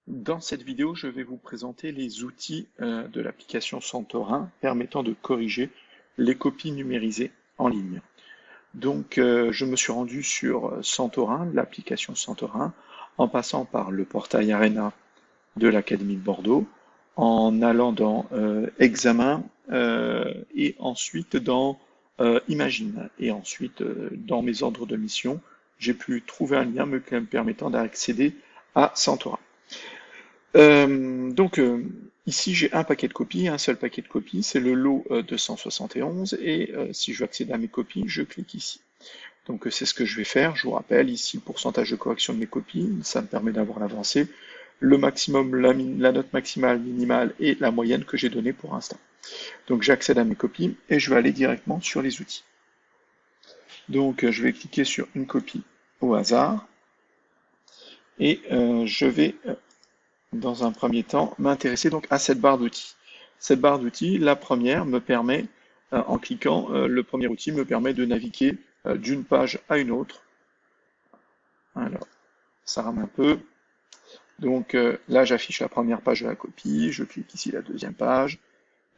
Dans cette vidéo, je vais vous présenter les outils de l'application Santorin permettant de corriger les copies numérisées en ligne. Donc, je me suis rendu sur Santorin, l'application Santorin, en passant par le portail Arena de l'Académie de Bordeaux, en allant dans Examen et ensuite dans Imagine. Et ensuite, dans mes ordres de mission, j'ai pu trouver un lien me permettant d'accéder à Santorin. Donc ici j'ai un paquet de copies, un seul paquet de copies, c'est le lot 271 et si je veux accéder à mes copies, je clique ici. Donc c'est ce que je vais faire, je vous rappelle ici le pourcentage de correction de mes copies, ça me permet d'avoir l'avancée, le maximum, la note maximale, minimale et la moyenne que j'ai donnée pour l'instant. Donc j'accède à mes copies et je vais aller directement sur les outils. Donc je vais cliquer sur une copie au hasard et je vais dans un premier temps, m'intéresser donc à cette barre d'outils. Cette barre d'outils, la première me permet, en cliquant, le premier outil me permet de naviguer d'une page à une autre. Alors, ça rame un peu. Donc là, j'affiche la première page de la copie, je clique ici la deuxième page,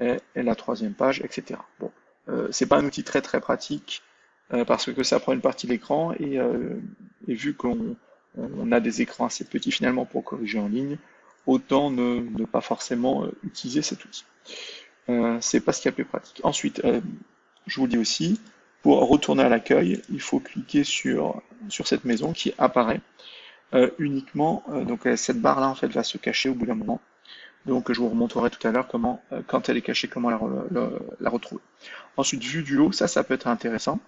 et la troisième page, etc. Bon, c'est pas un outil très très pratique, parce que ça prend une partie de l'écran, et vu qu'on a des écrans assez petits finalement pour corriger en ligne, autant ne pas forcément utiliser cet outil. C'est pas ce qu'il y a de plus pratique. Ensuite, je vous dis aussi, pour retourner à l'accueil, il faut cliquer sur cette maison qui apparaît uniquement. Donc cette barre-là en fait va se cacher au bout d'un moment. Donc je vous remontrerai tout à l'heure comment, quand elle est cachée, comment la retrouver. Ensuite, vue du lot, ça peut être intéressant.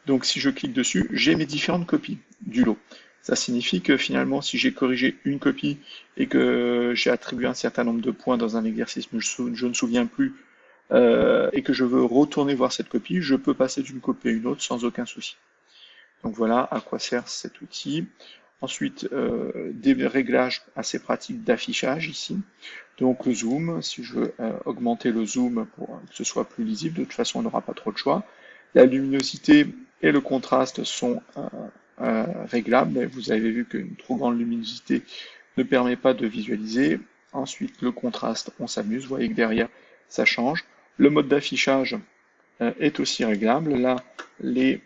Donc si je clique dessus, j'ai mes différentes copies du lot. Ça signifie que finalement, si j'ai corrigé une copie et que j'ai attribué un certain nombre de points dans un exercice, mais je ne me souviens plus, et que je veux retourner voir cette copie, je peux passer d'une copie à une autre sans aucun souci. Donc voilà à quoi sert cet outil. Ensuite, des réglages assez pratiques d'affichage ici. Donc le zoom, si je veux augmenter le zoom pour que ce soit plus lisible, de toute façon on n'aura pas trop de choix. La luminosité et le contraste sont réglables, mais vous avez vu qu'une trop grande luminosité ne permet pas de visualiser. Ensuite, le contraste, on s'amuse, vous voyez que derrière ça change. Le mode d'affichage est aussi réglable. Là, une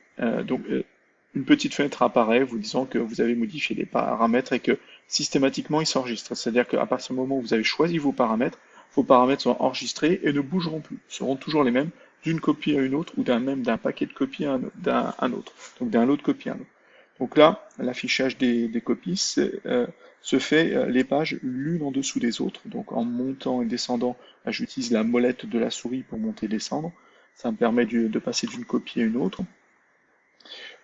petite fenêtre apparaît vous disant que vous avez modifié les paramètres et que systématiquement ils s'enregistrent. C'est-à-dire qu'à partir du moment où vous avez choisi vos paramètres sont enregistrés et ne bougeront plus, seront toujours les mêmes d'une copie à une autre ou d'un paquet de copies à un autre, donc d'un lot de copies à un autre. Donc là, l'affichage des copies se fait les pages l'une en dessous des autres. Donc en montant et descendant, là j'utilise la molette de la souris pour monter et descendre. Ça me permet de passer d'une copie à une autre.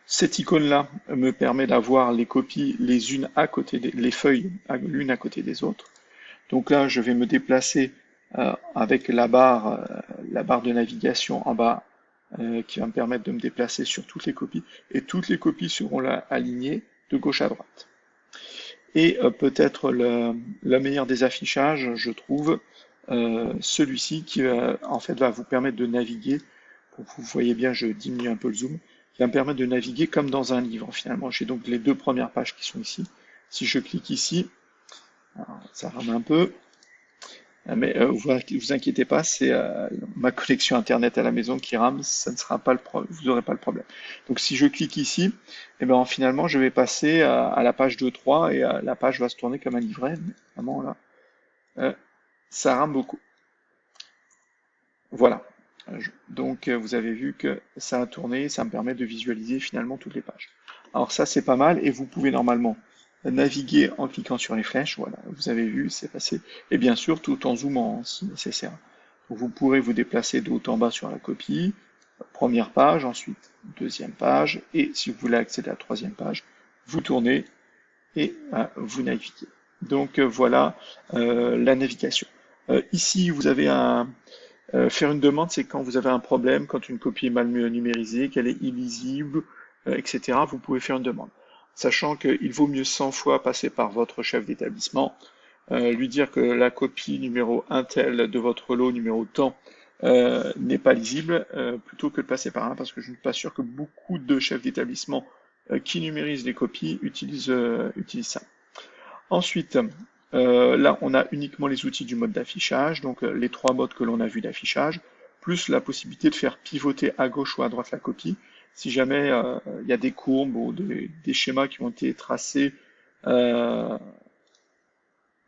Cette icône-là me permet d'avoir les copies les unes à côté les feuilles l'une à côté des autres. Donc là, je vais me déplacer avec la barre de navigation en bas qui va me permettre de me déplacer sur toutes les copies et toutes les copies seront là alignées de gauche à droite. Et peut-être le meilleur des affichages, je trouve, celui-ci qui en fait va vous permettre de naviguer. Pour que vous voyez bien, je diminue un peu le zoom, qui va me permettre de naviguer comme dans un livre finalement. J'ai donc les deux premières pages qui sont ici. Si je clique ici, alors, ça rame un peu, mais vous inquiétez pas, c'est ma connexion internet à la maison qui rame, ça ne sera pas vous n'aurez pas le problème. Donc si je clique ici, et ben finalement je vais passer à la page 2-3 et la page va se tourner comme un livret. Mais vraiment là, ça rame beaucoup. Voilà. Donc vous avez vu que ça a tourné, ça me permet de visualiser finalement toutes les pages. Alors ça c'est pas mal et vous pouvez normalement naviguer en cliquant sur les flèches, voilà, vous avez vu, c'est passé, et bien sûr tout en zoomant si nécessaire. Donc, vous pourrez vous déplacer de haut en bas sur la copie, première page, ensuite deuxième page, et si vous voulez accéder à la troisième page, vous tournez et vous naviguez. Donc voilà la navigation. Ici vous avez faire une demande, c'est quand vous avez un problème, quand une copie est mal numérisée, qu'elle est illisible, etc. Vous pouvez faire une demande. Sachant qu'il vaut mieux 100 fois passer par votre chef d'établissement, lui dire que la copie numéro un tel de votre lot numéro tant n'est pas lisible, plutôt que de passer par un, parce que je ne suis pas sûr que beaucoup de chefs d'établissement qui numérisent les copies utilisent ça. Ensuite, Là, on a uniquement les outils du mode d'affichage, donc les trois modes que l'on a vu d'affichage, plus la possibilité de faire pivoter à gauche ou à droite la copie. Si jamais il y a des courbes ou des schémas qui ont été tracés euh,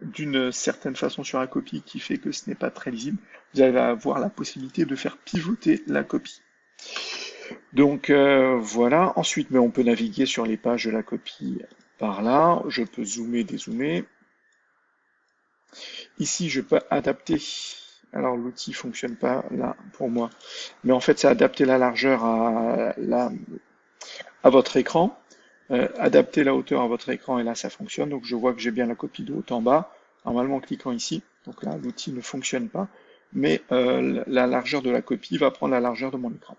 d'une certaine façon sur la copie qui fait que ce n'est pas très lisible, vous allez avoir la possibilité de faire pivoter la copie. Donc voilà, ensuite on peut naviguer sur les pages de la copie par là, je peux zoomer, dézoomer. Ici je peux adapter, alors l'outil fonctionne pas là pour moi, mais en fait c'est adapter la largeur à votre écran, adapter la hauteur à votre écran et là ça fonctionne, donc je vois que j'ai bien la copie de haut en bas, normalement en cliquant ici, donc là l'outil ne fonctionne pas, mais la largeur de la copie va prendre la largeur de mon écran.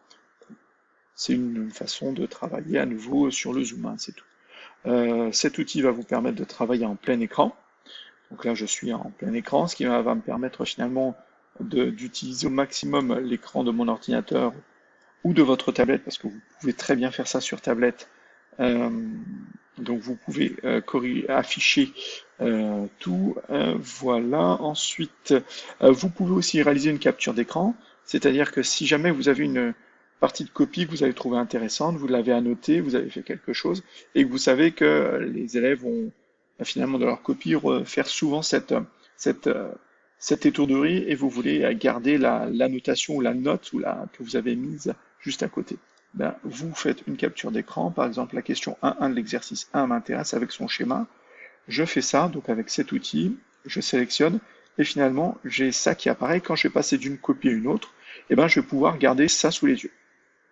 C'est une façon de travailler à nouveau sur le zoom, hein, c'est tout. Cet outil va vous permettre de travailler en plein écran. Donc là, je suis en plein écran, ce qui va me permettre finalement d'utiliser au maximum l'écran de mon ordinateur ou de votre tablette, parce que vous pouvez très bien faire ça sur tablette. Donc vous pouvez afficher tout. Voilà. Ensuite, vous pouvez aussi réaliser une capture d'écran, c'est-à-dire que si jamais vous avez une partie de copie que vous avez trouvée intéressante, vous l'avez annotée, vous avez fait quelque chose, et que vous savez que les élèves vont finalement de leur copie faire souvent cette, cette étourderie et vous voulez garder l'annotation ou la note que vous avez mise juste à côté. Ben, vous faites une capture d'écran, par exemple la question 1.1 de l'exercice 1 m'intéresse avec son schéma, je fais ça, donc avec cet outil, je sélectionne, et finalement j'ai ça qui apparaît, quand je vais passer d'une copie à une autre, et ben, je vais pouvoir garder ça sous les yeux.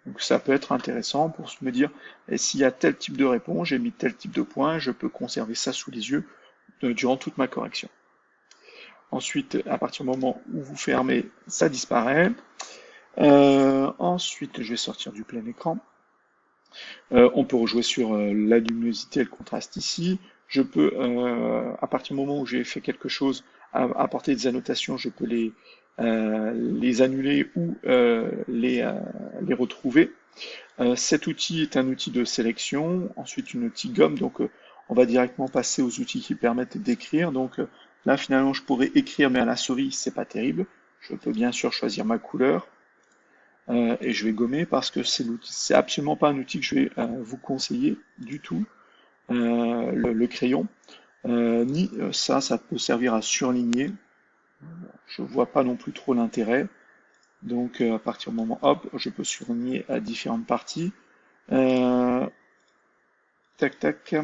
Donc ça peut être intéressant pour me dire, s'il y a tel type de réponse, j'ai mis tel type de point, je peux conserver ça sous les yeux durant toute ma correction. Ensuite, à partir du moment où vous fermez, ça disparaît. Ensuite, je vais sortir du plein écran. On peut rejouer sur la luminosité et le contraste ici. Je peux, à partir du moment où j'ai fait quelque chose, apporter des annotations, je peux les annuler ou les retrouver. Cet outil est un outil de sélection, ensuite un outil gomme, donc on va directement passer aux outils qui permettent d'écrire. Donc là finalement je pourrais écrire, mais à la souris c'est pas terrible. Je peux bien sûr choisir ma couleur et je vais gommer parce que c'est absolument pas un outil que je vais vous conseiller du tout, le crayon. Ni ça peut servir à surligner. Je vois pas non plus trop l'intérêt. Donc à partir du moment, hop, je peux surligner à différentes parties. Tac, tac.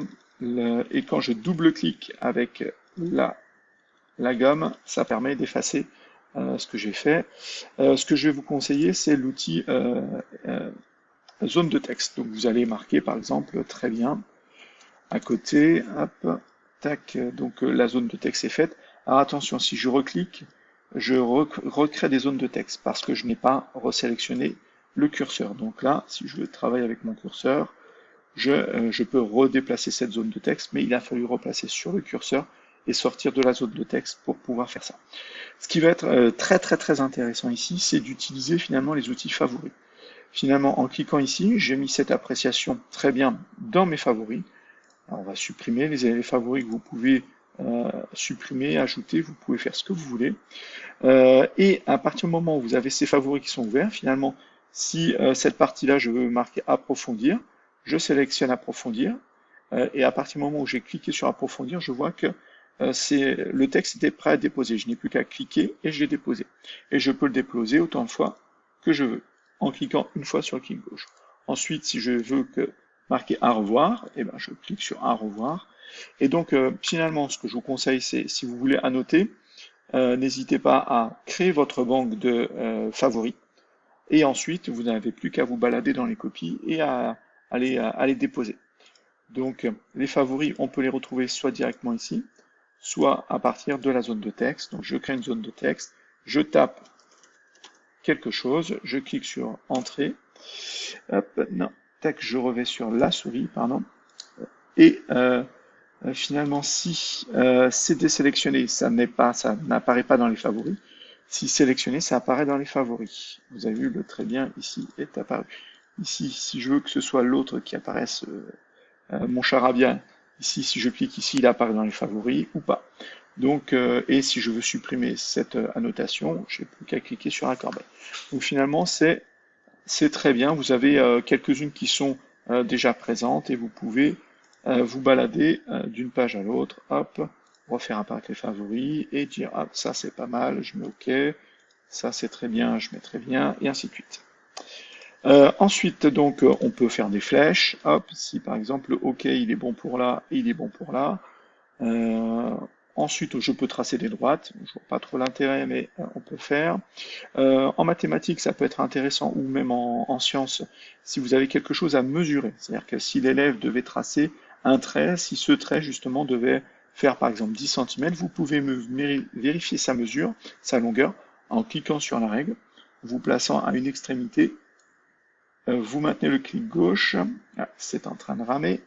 Et quand je double-clique avec la gomme, ça permet d'effacer ce que j'ai fait. Ce que je vais vous conseiller, c'est l'outil zone de texte. Donc vous allez marquer par exemple très bien à côté, hop, tac, donc la zone de texte est faite. Alors attention, si je reclique, je recrée des zones de texte parce que je n'ai pas resélectionné le curseur. Donc là, si je veux travailler avec mon curseur, je peux redéplacer cette zone de texte, mais il a fallu replacer sur le curseur et sortir de la zone de texte pour pouvoir faire ça. Ce qui va être très intéressant ici, c'est d'utiliser finalement les outils favoris. Finalement, en cliquant ici, j'ai mis cette appréciation très bien dans mes favoris. Alors, on va supprimer les favoris que vous pouvez supprimer, ajouter, vous pouvez faire ce que vous voulez. Et à partir du moment où vous avez ces favoris qui sont ouverts, finalement, si cette partie-là, je veux marquer approfondir, je sélectionne approfondir, et à partir du moment où j'ai cliqué sur approfondir, je vois que le texte était prêt à déposer. Je n'ai plus qu'à cliquer et je l'ai déposé. Et je peux le déposer autant de fois que je veux, en cliquant une fois sur le clic gauche. Ensuite, si je veux marquer à revoir, eh ben, je clique sur à revoir. Et donc, finalement, ce que je vous conseille, c'est si vous voulez annoter, n'hésitez pas à créer votre banque de favoris. Et ensuite, vous n'avez plus qu'à vous balader dans les copies et à les déposer. Donc, les favoris, on peut les retrouver soit directement ici, soit à partir de la zone de texte. Donc, je crée une zone de texte, je tape quelque chose, je clique sur Entrée, hop, non, tac, je revais sur la souris, pardon, et finalement, si c'est désélectionné, ça n'apparaît pas dans les favoris. Si sélectionné, ça apparaît dans les favoris. Vous avez vu, le très bien ici est apparu. Ici, si je veux que ce soit l'autre qui apparaisse, mon charabia, ici, si je clique ici, il apparaît dans les favoris ou pas. Donc, et si je veux supprimer cette annotation, je n'ai plus qu'à cliquer sur un corbeil. Donc finalement, c'est très bien. Vous avez quelques-unes qui sont déjà présentes et vous pouvez vous balader d'une page à l'autre, hop, refaire apparaître les favoris et dire, hop, ça c'est pas mal, je mets OK, ça c'est très bien, je mets très bien, et ainsi de suite. Ensuite, donc, on peut faire des flèches. Hop, si par exemple le OK il est bon pour là et il est bon pour là. Ensuite, je peux tracer des droites. Je vois pas trop l'intérêt, mais on peut faire. En mathématiques, ça peut être intéressant, ou même en sciences, si vous avez quelque chose à mesurer. C'est-à-dire que si l'élève devait tracer un trait, si ce trait justement devait faire par exemple 10 cm, vous pouvez vérifier sa mesure, sa longueur, en cliquant sur la règle, vous plaçant à une extrémité. Vous maintenez le clic gauche, ah, c'est en train de ramer,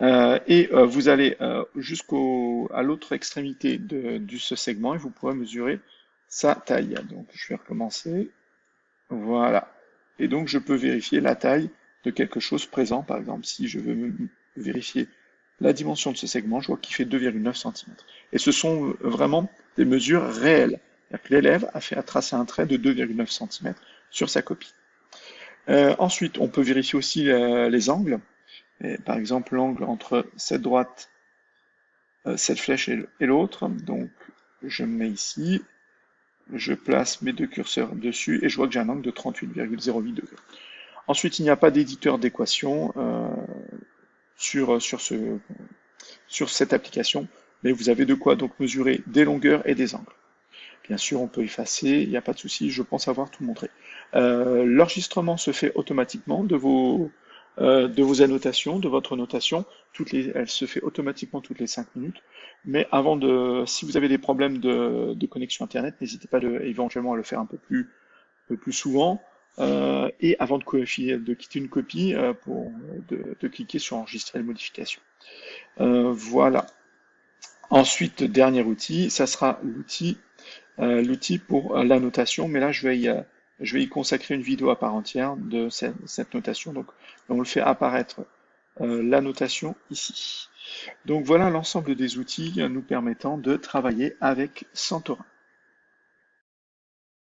et vous allez à l'autre extrémité de ce segment et vous pourrez mesurer sa taille. Donc je vais recommencer, voilà. Et donc je peux vérifier la taille de quelque chose présent. Par exemple, si je veux vérifier la dimension de ce segment, je vois qu'il fait 2,9 cm. Et ce sont vraiment des mesures réelles. C'est-à-dire que l'élève a tracé un trait de 2,9 cm sur sa copie. Ensuite, on peut vérifier aussi les angles. Et par exemple, l'angle entre cette droite, cette flèche et l'autre. Donc, je me mets ici, je place mes deux curseurs dessus et je vois que j'ai un angle de 38,08 degrés. Ensuite, il n'y a pas d'éditeur d'équation sur cette application, mais vous avez de quoi donc mesurer des longueurs et des angles. Bien sûr, on peut effacer, il n'y a pas de souci, je pense avoir tout montré. L'enregistrement se fait automatiquement de vos annotations, de votre notation. Elle se fait automatiquement toutes les 5 minutes. Mais si vous avez des problèmes de connexion Internet, n'hésitez pas éventuellement à le faire un peu plus souvent. Et avant de quitter une copie, de cliquer sur enregistrer les modifications. Voilà. Ensuite, dernier outil, ça sera l'outil pour la notation, mais là je vais y consacrer une vidéo à part entière de cette notation. Donc on le fait apparaître la notation ici. Donc voilà l'ensemble des outils nous permettant de travailler avec Santorin.